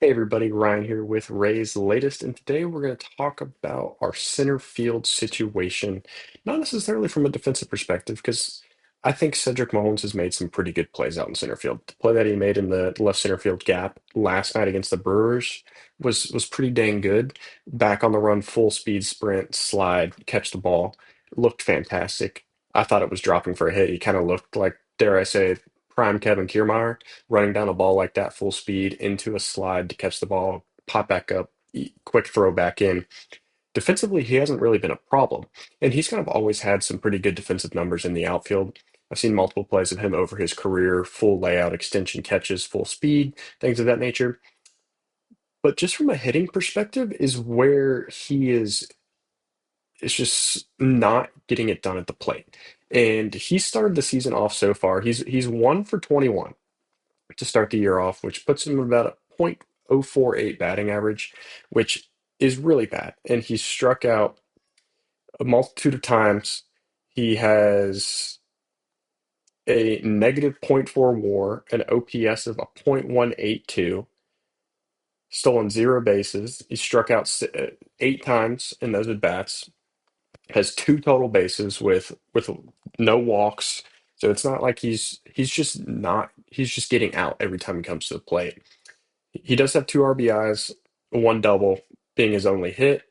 Hey everybody, Ryan here with Ray's latest, and today we're going to talk about our center field situation, not necessarily from a defensive perspective, because I think Cedric Mullins has made some pretty good plays out in center field. The play that he made in the left center field gap last night against the Brewers was pretty dang good. Back on the run, full speed sprint, slide, catch the ball, looked fantastic. I thought it was dropping for a hit. He kind of looked like, dare I say, prime Kevin Kiermaier running down a ball like that full speed into a slide to catch the ball, pop back up, quick throw back in. Defensively, he hasn't really been a problem. And he's kind of always had some pretty good defensive numbers in the outfield. I've seen multiple plays of him over his career, full layout, extension catches, full speed, things of that nature. But just from a hitting perspective, is where he is just not getting it done at the plate. And he started the season off so far. He's 1 for 21 to start the year off, which puts him about a .048 batting average, which is really bad. And he's struck out a multitude of times. He has a negative point .4 WAR, an OPS of a .182, stolen zero bases. He struck out 8 times in those at bats. Has two total bases with no walks. So it's not like he's just getting out every time he comes to the plate. He does have two RBIs, one double being his only hit,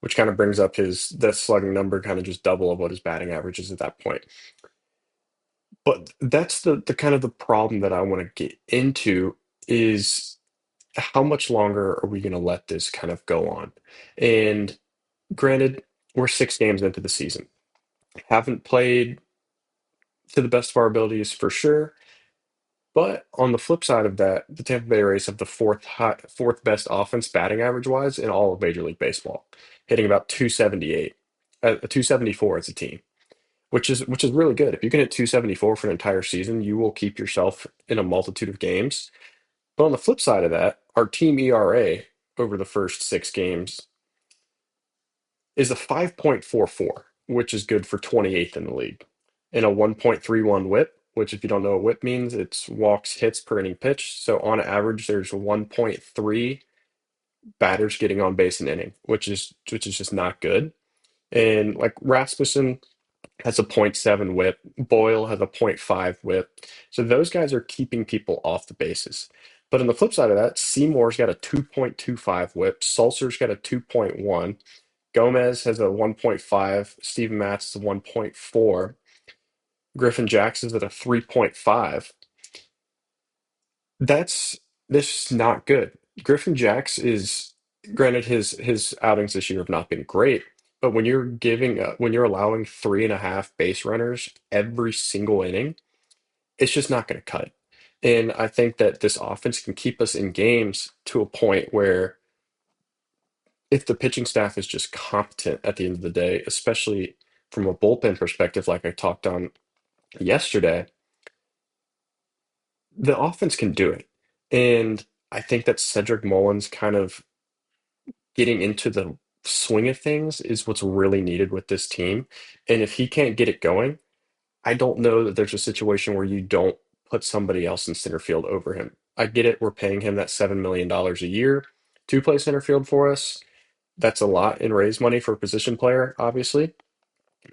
which kind of brings up his death slugging number, kind of just double of what his batting average is at that point. But that's the kind of the problem that I want to get into is how much longer are we going to let this kind of go on? And granted, we're 6 games into the season. Haven't played to the best of our abilities for sure. But on the flip side of that, the Tampa Bay Rays have the fourth best offense batting average wise in all of Major League Baseball, hitting about 278, 274 as a team, which is really good. If you can hit 274 for an entire season, you will keep yourself in a multitude of games. But on the flip side of that, our team ERA over the first 6 games is a 5.44, which is good for 28th in the league, and a 1.31 whip, which, if you don't know what whip means, it's walks, hits per inning pitch. So on average, there's 1.3 batters getting on base an inning, which is just not good. And like Rasmussen has a .7 whip, Boyle has a .5 whip. So those guys are keeping people off the bases. But on the flip side of that, Seymour's got a 2.25 whip, Sulcer's got a 2.1. Gomez has a 1.5. Steven Matz is a 1.4. Griffin Jackson's at a 3.5. That's this is not good. Griffin Jacks is granted his outings this year have not been great, but when you're allowing 3.5 base runners every single inning, it's just not going to cut. And I think that this offense can keep us in games to a point where if the pitching staff is just competent at the end of the day, especially from a bullpen perspective, like I talked on yesterday, the offense can do it. And I think that Cedric Mullins kind of getting into the swing of things is what's really needed with this team. And if he can't get it going, I don't know that there's a situation where you don't put somebody else in center field over him. I get it. We're paying him that $7 million a year to play center field for us. That's a lot in raise money for a position player, obviously.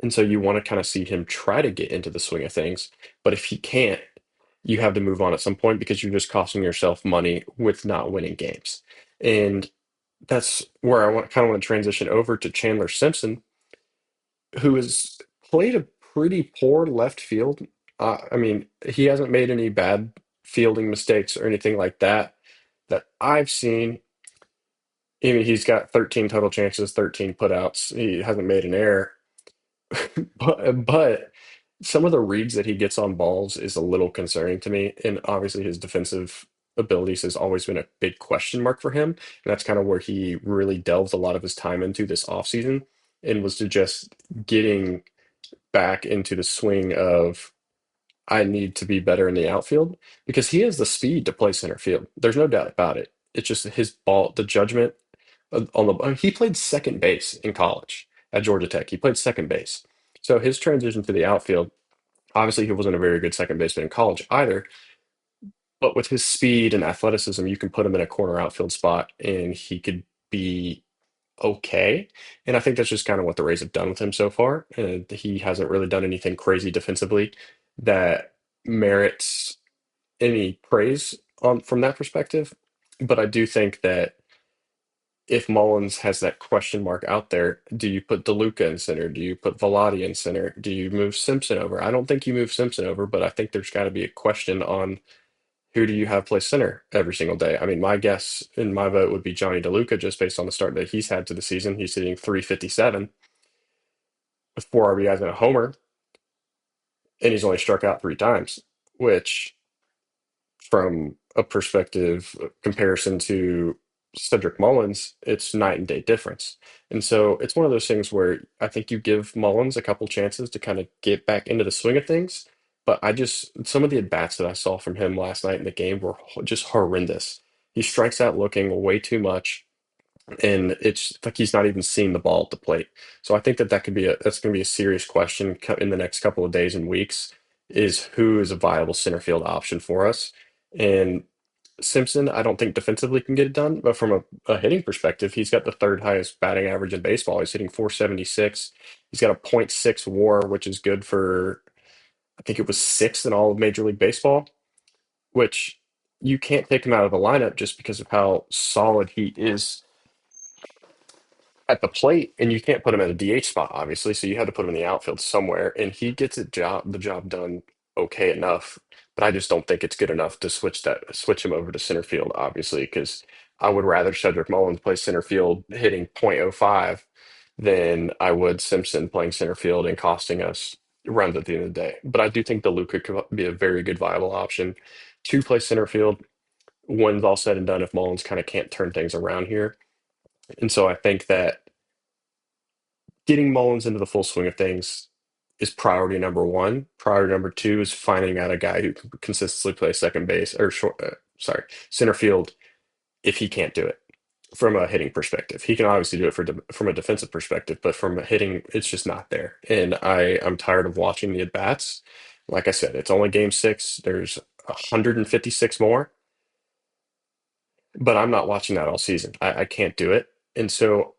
And so you want to kind of see him try to get into the swing of things. But if he can't, you have to move on at some point because you're just costing yourself money with not winning games. And that's where kind of want to transition over to Chandler Simpson, who has played a pretty poor left field. I mean, he hasn't made any bad fielding mistakes or anything like that that I've seen. I mean, he's got 13 total chances, 13 putouts. He hasn't made an error. But some of the reads that he gets on balls is a little concerning to me. And obviously his defensive abilities has always been a big question mark for him. And that's kind of where he really delved a lot of his time into this offseason and was to just getting back into the swing of I need to be better in the outfield because he has the speed to play center field. There's no doubt about it. It's just his ball, the judgment on the he played second base in college at Georgia Tech. He played second base. So his transition to the outfield, obviously he wasn't a very good second baseman in college either, But with his speed and athleticism, you can put him in a corner outfield spot and he could be okay. And I think that's just kind of what the Rays have done with him so far. And he hasn't really done anything crazy defensively that merits any praise from that perspective. But I do think that if Mullins has that question mark out there, do you put DeLuca in center? Do you put Velati in center? Do you move Simpson over? I don't think you move Simpson over, but I think there's got to be a question on who do you have play center every single day. I mean, my guess and my vote would be Johnny DeLuca just based on the start that he's had to the season. He's hitting 357 with 4 RBIs and a homer, and he's only struck out 3 times, which from a perspective comparison to Cedric Mullins, it's night and day difference. And so it's one of those things where I think you give Mullins a couple chances to kind of get back into the swing of things. But I just, some of the at-bats that I saw from him last night in the game were just horrendous. He strikes out looking way too much, and it's like he's not even seeing the ball at the plate. So I think that that's going to be a serious question in the next couple of days and weeks is who is a viable center field option for us. And Simpson, I don't think defensively can get it done, but from a hitting perspective, he's got the third highest batting average in baseball. He's hitting 476. He's got a .6 WAR, which is good for I think it was sixth in all of Major League Baseball, which you can't take him out of the lineup just because of how solid he is at the plate, and you can't put him at a DH spot, obviously. So you had to put him in the outfield somewhere, and he gets the job done okay enough. But I just don't think it's good enough to switch him over to center field, obviously, because I would rather Cedric Mullins play center field hitting .05 than I would Simpson playing center field and costing us runs at the end of the day. But I do think DeLuca could be a very good viable option to play center field when all said and done if Mullins kind of can't turn things around here. And so I think that getting Mullins into the full swing of things is priority number one. Priority number two is finding out a guy who can consistently play second base or center field if he can't do it from a hitting perspective. He can obviously do it from a defensive perspective, but from a hitting, it's just not there. And I'm tired of watching the at bats. Like I said, it's only game six. There's 156 more, but I'm not watching that all season. I can't do it. And so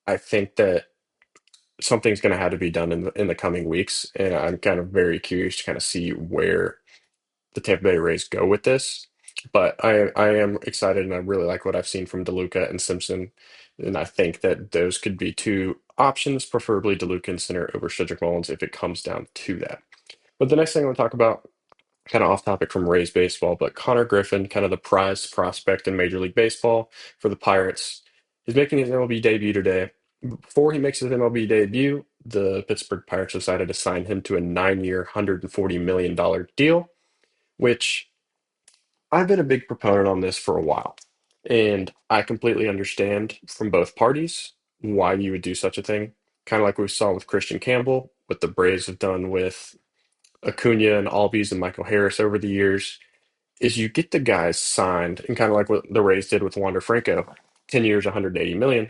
I think that something's going to have to be done in the coming weeks, and I'm kind of very curious to kind of see where the Tampa Bay Rays go with this. But I am excited, and I really like what I've seen from DeLuca and Simpson, and I think that those could be two options, preferably DeLuca and center over Cedric Mullins if it comes down to that. But the next thing I want to talk about, kind of off topic from Rays baseball, but Connor Griffin, kind of the prized prospect in Major League Baseball for the Pirates, is making his MLB debut today. Before he makes his MLB debut, the Pittsburgh Pirates decided to sign him to a 9-year, $140 million deal, which I've been a big proponent on this for a while. And I completely understand from both parties why you would do such a thing. Kind of like we saw with Christian Campbell, what the Braves have done with Acuna and Albies and Michael Harris over the years, is you get the guys signed, and kind of like what the Rays did with Wander Franco, 10 years, 180 million.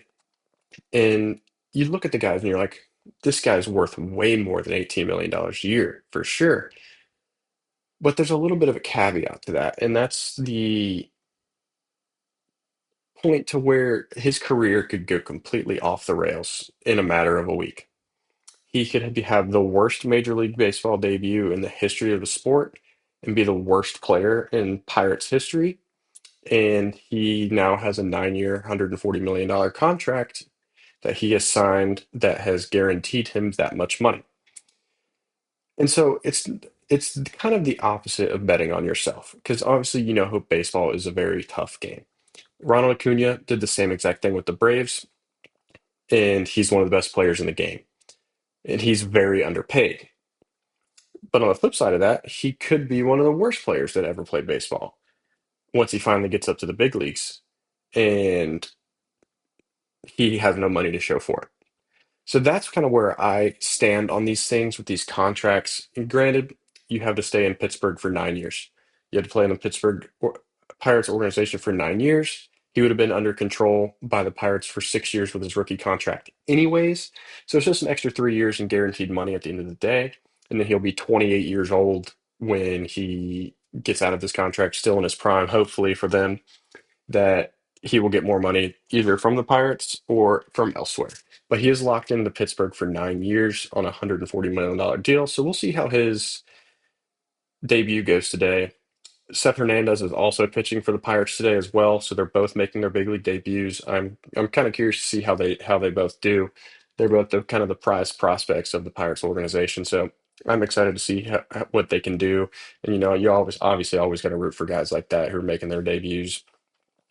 And you look at the guys and you're like, this guy's worth way more than $18 million a year for sure. But there's a little bit of a caveat to that, and that's the point to where his career could go completely off the rails in a matter of a week. He could have the worst Major League Baseball debut in the history of the sport and be the worst player in Pirates history. And he now has a 9-year, $140 million contract that he has signed that has guaranteed him that much money. And so it's kind of the opposite of betting on yourself because obviously you know baseball is a very tough game. Ronald Acuna did the same exact thing with the Braves, and he's one of the best players in the game, and he's very underpaid. But on the flip side of that, he could be one of the worst players that ever played baseball once he finally gets up to the big leagues, and he has no money to show for it. So that's kind of where I stand on these things with these contracts. And granted, you have to stay in Pittsburgh for 9 years. You had to play in the Pirates organization for 9 years. He would have been under control by the Pirates for 6 years with his rookie contract, anyways. So it's just an extra 3 years in guaranteed money at the end of the day. And then he'll be 28 years old when he gets out of this contract still in his prime, hopefully for them, that he will get more money either from the Pirates or from elsewhere. But he is locked into Pittsburgh for 9 years on a $140 million deal. So we'll see how his debut goes today. Seth Hernandez is also pitching for the Pirates today as well, so they're both making their big league debuts. I'm kind of curious to see how they both do. They're both the kind of the prize prospects of the Pirates organization, so I'm excited to see what they can do. And you always obviously always got to root for guys like that who are making their debuts,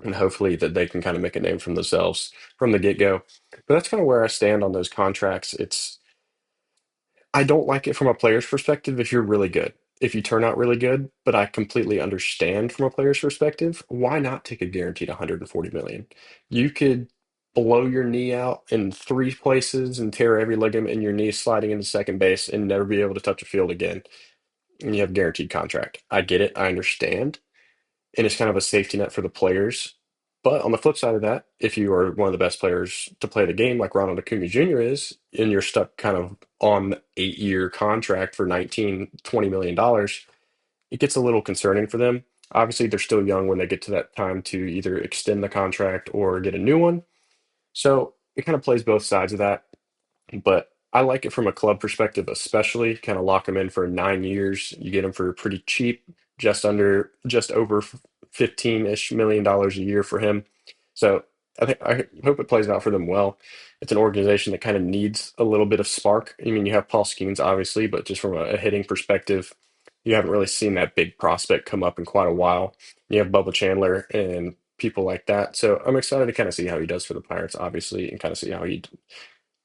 and hopefully that they can kind of make a name for themselves from the get-go. But that's kind of where I stand on those contracts. I don't like it from a player's perspective if you're really good. If you turn out really good, but I completely understand from a player's perspective, why not take a guaranteed 140 million? You could blow your knee out in three places and tear every ligament in your knee sliding into second base and never be able to touch a field again. And you have a guaranteed contract. I get it. I understand, and it's kind of a safety net for the players. But on the flip side of that, if you are one of the best players to play the game, like Ronald Acuna Jr. is, and you're stuck kind of on 8-year contract for 19, $20 million, it gets a little concerning for them. Obviously, they're still young when they get to that time to either extend the contract or get a new one. So it kind of plays both sides of that. But I like it from a club perspective, especially kind of lock him in for 9 years. You get him for pretty cheap, just over 15-ish million dollars a year for him. So I hope it plays out for them well. It's an organization that kind of needs a little bit of spark. I mean, you have Paul Skeens, obviously, but just from a hitting perspective, you haven't really seen that big prospect come up in quite a while. You have Bubba Chandler and people like that. So I'm excited to kind of see how he does for the Pirates, obviously, and kind of see how he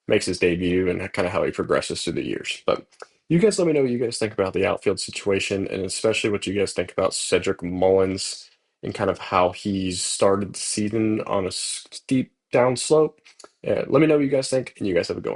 makes his debut and kind of how he progresses through the years. But you guys let me know what you guys think about the outfield situation and especially what you guys think about Cedric Mullins and kind of how he's started the season on a steep down slope. Let me know what you guys think, and you guys have a good one.